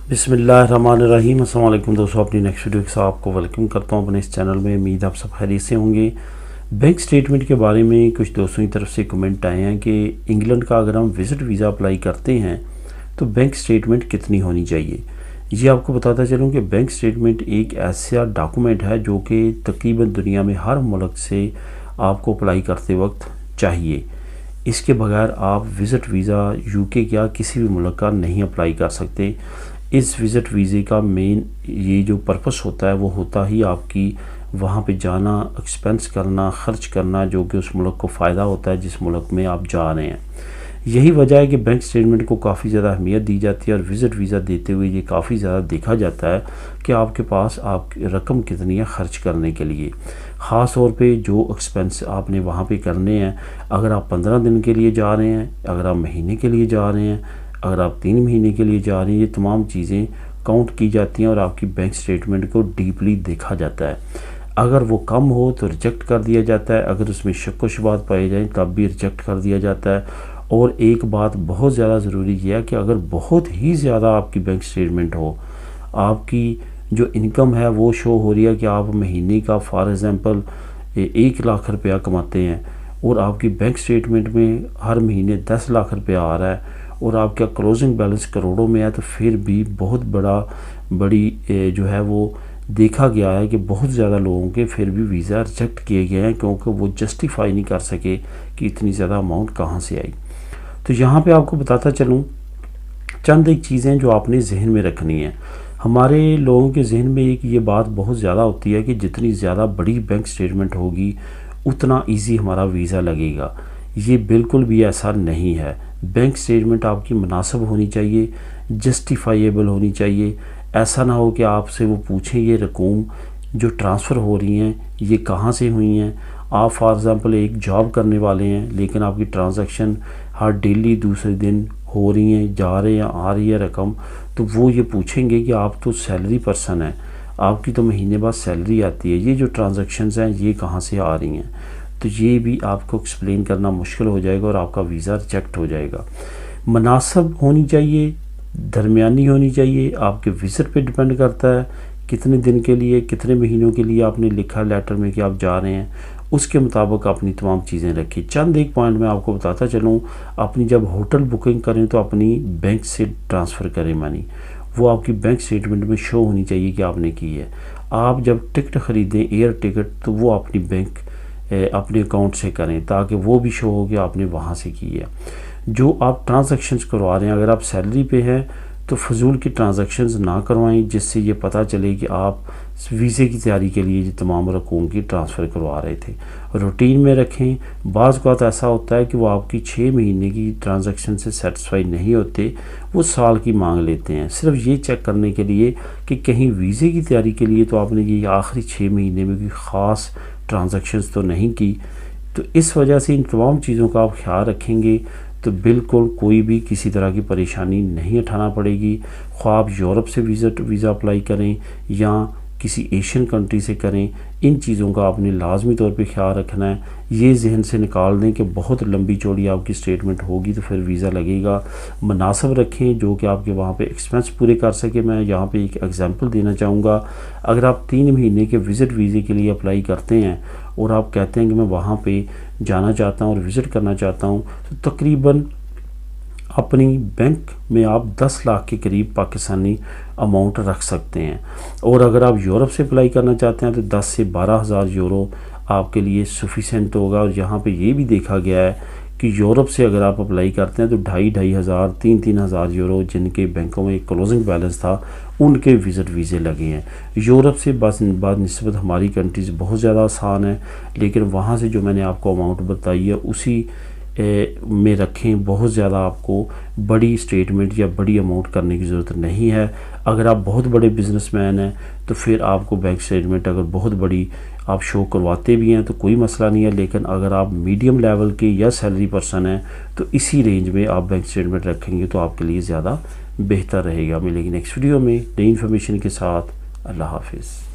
बिस्मिल्लाहिर्रहमानिर्रहीम। अस्सलाम वालेकुम दोस्तों, अपनी नेक्स्ट वीडियो के साथ आपको वेलकम करता हूँ अपने इस चैनल में। उम्मीद आप सब खैरियत से होंगे। बैंक स्टेटमेंट के बारे में कुछ दोस्तों की तरफ से कमेंट आए हैं कि इंग्लैंड का अगर हम विज़िट वीज़ा अप्लाई करते हैं तो बैंक स्टेटमेंट कितनी होनी चाहिए। ये आपको बताता चलूँ कि बैंक स्टेटमेंट एक ऐसा डॉक्यूमेंट है जो कि तकरीबन दुनिया में हर मुल्क से आपको अप्लाई करते वक्त चाहिए। इसके बगैर आप विज़िट वीज़ा यूके या किसी भी मुल्क का नहीं अप्लाई कर सकते। इस विज़िट वीज़े का मेन ये जो पर्पस होता है वो होता ही आपकी वहाँ पे जाना, एक्सपेंस करना, ख़र्च करना, जो कि उस मुल्क को फ़ायदा होता है जिस मुल्क में आप जा रहे हैं। यही वजह है कि बैंक स्टेटमेंट को काफ़ी ज़्यादा अहमियत दी जाती है और विज़िट वीज़ा देते हुए ये काफ़ी ज़्यादा देखा जाता है कि आपके पास आपकी रकम कितनी है ख़र्च करने के लिए। ख़ास तौर पे जो एक्सपेंस आपने वहाँ पे करने हैं, अगर आप 15 दिन के लिए जा रहे हैं, अगर आप महीने के लिए जा रहे हैं, अगर आप 3 महीने के लिए जा रहे हैं, ये तमाम चीज़ें काउंट की जाती हैं और आपकी बैंक स्टेटमेंट को डीपली देखा जाता है। अगर वो कम हो तो रिजेक्ट कर दिया जाता है, अगर उसमें शक व शुबात पाए जाएँ तब भी रिजेक्ट कर दिया जाता है। और एक बात बहुत ज़्यादा ज़रूरी यह है कि अगर बहुत ही ज़्यादा आपकी बैंक स्टेटमेंट हो, आपकी जो इनकम है वो शो हो रही है कि आप महीने का फॉर एग्ज़ाम्पल 1 लाख रुपया कमाते हैं और आपकी बैंक स्टेटमेंट में हर महीने 10 लाख रुपया आ रहा है और आपका क्लोजिंग बैलेंस करोड़ों में है, तो फिर भी बहुत बड़ी जो है वो देखा गया है कि बहुत ज़्यादा लोगों के फिर भी वीज़ा रिजेक्ट किए गए हैं क्योंकि वो जस्टिफाई नहीं कर सके कि इतनी ज़्यादा अमाउंट कहाँ से आई। तो यहाँ पे आपको बताता चलूँ चंद एक चीज़ें जो आपने जहन में रखनी है। हमारे लोगों के जहन में एक ये बात बहुत ज़्यादा होती है कि जितनी ज़्यादा बड़ी बैंक स्टेटमेंट होगी उतना ईजी हमारा वीज़ा लगेगा। ये बिल्कुल भी ऐसा नहीं है। बैंक स्टेटमेंट आपकी मुनासिब होनी चाहिए, जस्टिफाइएबल होनी चाहिए। ऐसा ना हो कि आपसे वो पूछें ये रकूम जो ट्रांसफ़र हो रही हैं ये कहाँ से हुई हैं। आप फॉर एग्ज़ाम्पल एक जॉब करने वाले हैं लेकिन आपकी ट्रांजैक्शन हर डेली दूसरे दिन हो रही हैं, जा रहे हैं, आ रही है रकम, तो वो ये पूछेंगे कि आप तो सैलरी पर्सन हैं, आपकी तो महीने बाद सैलरी आती है, ये जो ट्रांजैक्शंस हैं ये कहाँ से आ रही हैं। तो ये भी आपको एक्सप्लेन करना मुश्किल हो जाएगा और आपका वीज़ा रिजेक्ट हो जाएगा। मुनासिब होनी चाहिए, दरमियानी होनी चाहिए, आपके विज़िट पे डिपेंड करता है कितने दिन के लिए, कितने महीनों के लिए आपने लिखा लेटर में कि आप जा रहे हैं, उसके मुताबिक अपनी तमाम चीज़ें रखी। चंद एक पॉइंट मैं आपको बताता चलूँ, अपनी जब होटल बुकिंग करें तो अपनी बैंक से ट्रांसफ़र करें मनी, वो आपकी बैंक स्टेटमेंट में शो होनी चाहिए कि आपने की है। आप जब टिकट ख़रीदें एयर टिकट तो वो अपनी बैंक अपने अकाउंट से करें ताकि वो भी शो हो कि आपने वहाँ से की है। जो आप ट्रांजैक्शंस करवा रहे हैं, अगर आप सैलरी पे हैं तो फजूल की ट्रांजैक्शंस ना करवाएं जिससे ये पता चले कि आप वीज़े की तैयारी के लिए तमाम रकूम की ट्रांसफ़र करवा रहे थे। रूटीन में रखें। बाज़ बात ऐसा होता है कि वो आपकी 6 महीने की ट्रांजैक्शन से सेटिस्फाई नहीं होते, वो साल की मांग लेते हैं सिर्फ ये चेक करने के लिए कि कहीं वीज़े की तैयारी के लिए तो आपने ये आखिरी 6 महीने में कोई ख़ास ट्रांजैक्शंस तो नहीं की। तो इस वजह से इन तमाम चीज़ों का आप ख्याल रखेंगे तो बिल्कुल कोई भी किसी तरह की परेशानी नहीं उठाना पड़ेगी। ख्वाह आप यूरोप से वीज़ा अप्लाई करें या किसी एशियन कंट्री से करें, इन चीज़ों का आपने लाजमी तौर पे ख्याल रखना है। ये जहन से निकाल दें कि बहुत लंबी चौड़ी आपकी स्टेटमेंट होगी तो फिर वीज़ा लगेगा। मुनासिब रखें जो कि आपके वहाँ पे एक्सपेंस पूरे कर सके। मैं यहाँ पे एक एग्जांपल देना चाहूँगा। अगर आप 3 महीने के विज़िट वीज़े के लिए अप्लाई करते हैं और आप कहते हैं कि मैं वहाँ पे जाना चाहता हूँ और विज़िट करना चाहता हूँ, तो तकरीबन अपनी बैंक में आप 10 लाख के करीब पाकिस्तानी अमाउंट रख सकते हैं। और अगर आप यूरोप से अप्लाई करना चाहते हैं तो 10 से 12 हज़ार यूरो आपके लिए सफिशेंट होगा। और यहाँ पे ये भी देखा गया है कि यूरोप से अगर आप अप्लाई करते हैं तो 2,500 हज़ार 3-3 हज़ार यूरो जिनके बैंकों में क्लोजिंग बैलेंस था उनके विज़िट वीज़े लगे हैं। यूरोप से बाद निस्बत हमारी कंट्रीज़ बहुत ज़्यादा आसान है, लेकिन वहाँ से जो मैंने आपको अमाउंट बताई है उसी में रखें। बहुत ज़्यादा आपको बड़ी स्टेटमेंट या बड़ी अमाउंट करने की ज़रूरत नहीं है। अगर आप बहुत बड़े बिजनेसमैन हैं तो फिर आपको बैंक स्टेटमेंट अगर बहुत बड़ी आप शो करवाते भी हैं तो कोई मसला नहीं है, लेकिन अगर आप मीडियम लेवल के या सैलरी पर्सन हैं तो इसी रेंज में आप बैंक स्टेटमेंट रखेंगे तो आपके लिए ज़्यादा बेहतर रहेगा। मिलेगी नेक्स्ट वीडियो में नई इन्फॉर्मेशन के साथ। अल्लाह हाफिज़।